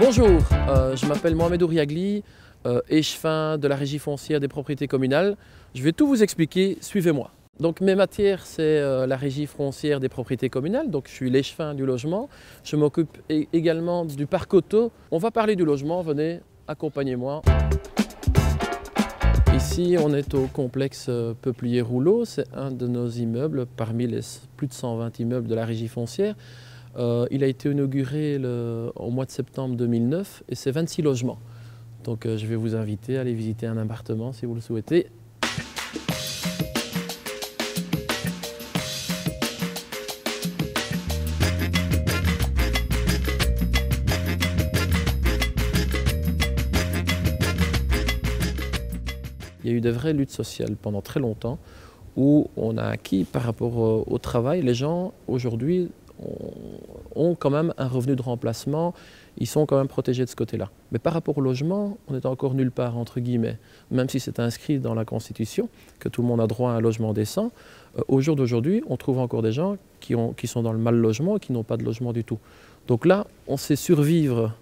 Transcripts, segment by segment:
Bonjour, je m'appelle Mohamed Ouriagli, échevin de la Régie foncière des propriétés communales. Je vais tout vous expliquer, suivez-moi. Donc mes matières, c'est la Régie foncière des propriétés communales, donc je suis l'échevin du logement. Je m'occupe également du parc auto. On va parler du logement, venez, accompagnez-moi. Ici, on est au complexe Peuplier Rouleau, c'est un de nos immeubles parmi les plus de 120 immeubles de la Régie foncière. Il a été inauguré au mois de septembre 2009 et c'est 26 logements. Donc je vais vous inviter à aller visiter un appartement si vous le souhaitez. Il y a eu des vraies luttes sociales pendant très longtemps où on a acquis par rapport au travail. Les gens aujourd'hui ont quand même un revenu de remplacement, ils sont quand même protégés de ce côté-là. Mais par rapport au logement, on n'est encore nulle part, entre guillemets. Même si c'est inscrit dans la Constitution, que tout le monde a droit à un logement décent, au jour d'aujourd'hui, on trouve encore des gens qui sont dans le mal logement et qui n'ont pas de logement du tout. Donc là, on sait survivre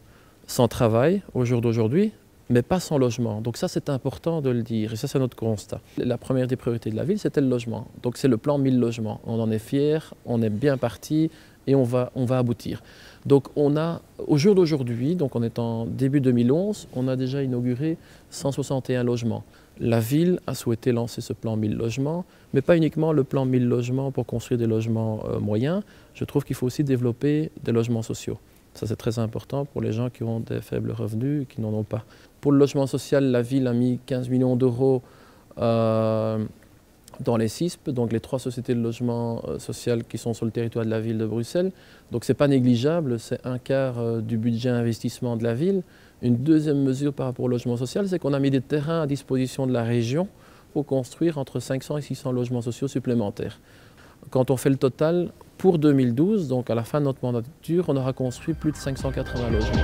sans travail au jour d'aujourd'hui, mais pas sans logement. Donc ça, c'est important de le dire, et ça, c'est notre constat. La première des priorités de la ville, c'était le logement. Donc c'est le plan 1000 logements. On en est fiers, on est bien parti et on va aboutir. Donc on a, au jour d'aujourd'hui, donc on est en début 2011, on a déjà inauguré 161 logements. La ville a souhaité lancer ce plan 1000 logements, mais pas uniquement le plan 1000 logements pour construire des logements moyens. Je trouve qu'il faut aussi développer des logements sociaux. Ça, c'est très important pour les gens qui ont des faibles revenus et qui n'en ont pas. Pour le logement social, la ville a mis 15 millions d'euros dans les CISP, donc les 3 sociétés de logement social qui sont sur le territoire de la ville de Bruxelles. Donc ce n'est pas négligeable, c'est un quart du budget investissement de la ville. Une deuxième mesure par rapport au logement social, c'est qu'on a mis des terrains à disposition de la région pour construire entre 500 et 600 logements sociaux supplémentaires. Quand on fait le total, pour 2012, donc à la fin de notre mandature, on aura construit plus de 580 logements.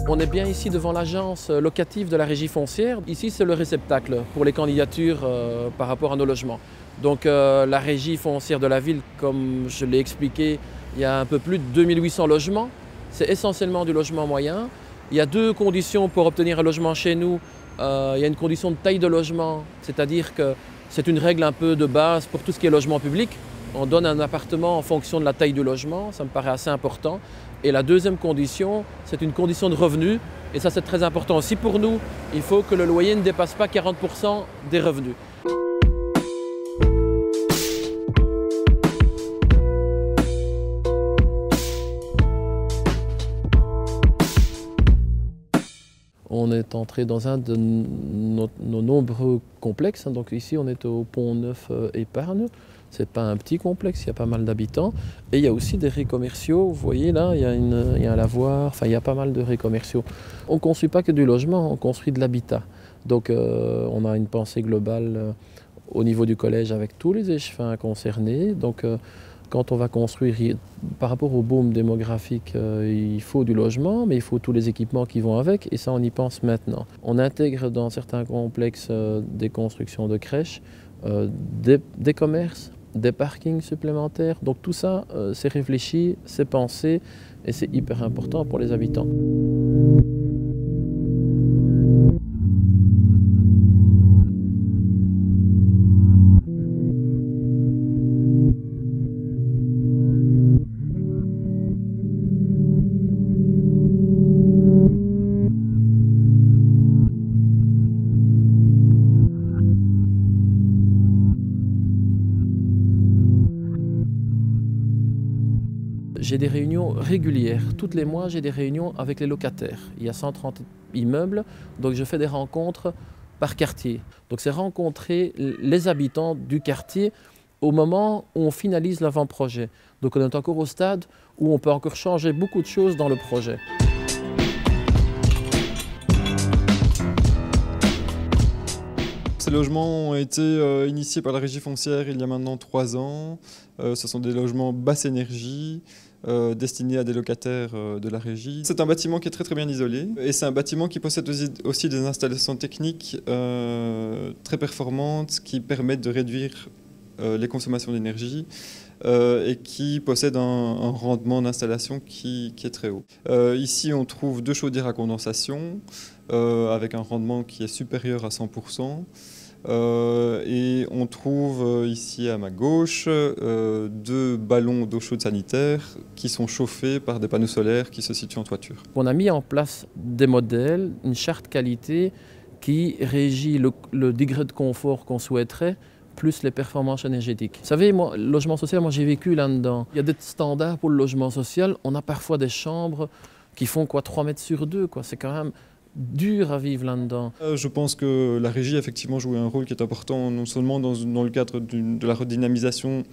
On est bien ici devant l'agence locative de la Régie foncière. Ici, c'est le réceptacle pour les candidatures par rapport à nos logements. Donc la Régie foncière de la ville, comme je l'ai expliqué, il y a un peu plus de 2800 logements. C'est essentiellement du logement moyen. Il y a 2 conditions pour obtenir un logement chez nous. Il y a une condition de taille de logement, c'est-à-dire que c'est une règle un peu de base pour tout ce qui est logement public. On donne un appartement en fonction de la taille du logement, ça me paraît assez important. Et la deuxième condition, c'est une condition de revenu. Et ça, c'est très important aussi pour nous. Il faut que le loyer ne dépasse pas 40% des revenus. On est entré dans un de nos nombreux complexes. Donc ici, on est au Pont Neuf Épargne. Ce n'est pas un petit complexe, il y a pas mal d'habitants. Et il y a aussi des raies commerciaux. Vous voyez là, il y a un lavoir, enfin il y a pas mal de raies commerciaux. On ne construit pas que du logement, on construit de l'habitat. Donc on a une pensée globale au niveau du collège avec tous les échevins concernés. Donc quand on va construire, par rapport au boom démographique, il faut du logement, mais il faut tous les équipements qui vont avec, et ça on y pense maintenant. On intègre dans certains complexes des constructions de crèches, des commerces, des parkings supplémentaires. Donc tout ça, c'est réfléchi, c'est pensé, et c'est hyper important pour les habitants. J'ai des réunions régulières. Tous les mois, j'ai des réunions avec les locataires. Il y a 130 immeubles, donc je fais des rencontres par quartier. Donc c'est rencontrer les habitants du quartier au moment où on finalise l'avant-projet. Donc on est encore au stade où on peut encore changer beaucoup de choses dans le projet. Ces logements ont été initiés par la Régie foncière il y a maintenant 3 ans. Ce sont des logements basse énergie, destiné à des locataires de la régie. C'est un bâtiment qui est très bien isolé et c'est un bâtiment qui possède aussi des installations techniques très performantes qui permettent de réduire les consommations d'énergie et qui possède un rendement d'installation qui est très haut. Ici on trouve 2 chaudières à condensation avec un rendement qui est supérieur à 100%. Et on trouve ici à ma gauche 2 ballons d'eau chaude sanitaire qui sont chauffés par des panneaux solaires qui se situent en toiture. On a mis en place des modèles, une charte qualité qui régit le degré de confort qu'on souhaiterait, plus les performances énergétiques. Vous savez, moi, le logement social, moi j'ai vécu là-dedans. Il y a des standards pour le logement social. On a parfois des chambres qui font 3 mètres sur 2. C'est quand même dur à vivre là-dedans. Je pense que la régie a effectivement joué un rôle qui est important, non seulement dans le cadre de la redynamisation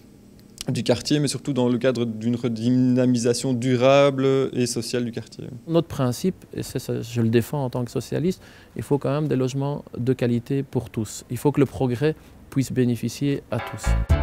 du quartier, mais surtout dans le cadre d'une redynamisation durable et sociale du quartier. Notre principe, et ça, je le défends en tant que socialiste, il faut quand même des logements de qualité pour tous. Il faut que le progrès puisse bénéficier à tous.